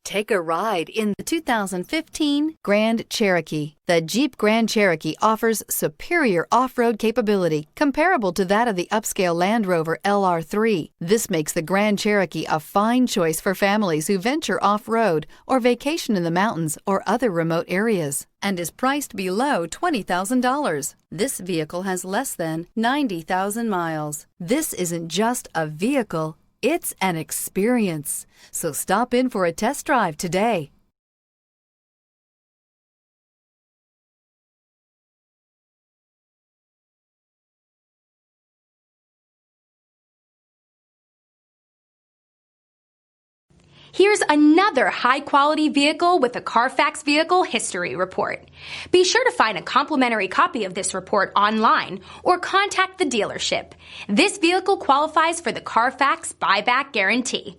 Take a ride in the 2015 Grand Cherokee. The Jeep Grand Cherokee offers superior off-road capability comparable to that of the upscale Land Rover LR3. This makes the Grand Cherokee a fine choice for families who venture off-road or vacation in the mountains or other remote areas, and is priced below $20,000. This vehicle has less than 90,000 miles. This isn't just a vehicle, it's an experience. So stop in for a test drive today. Here's another high-quality vehicle with a Carfax Vehicle History Report. Be sure to find a complimentary copy of this report online or contact the dealership. This vehicle qualifies for the Carfax Buyback Guarantee.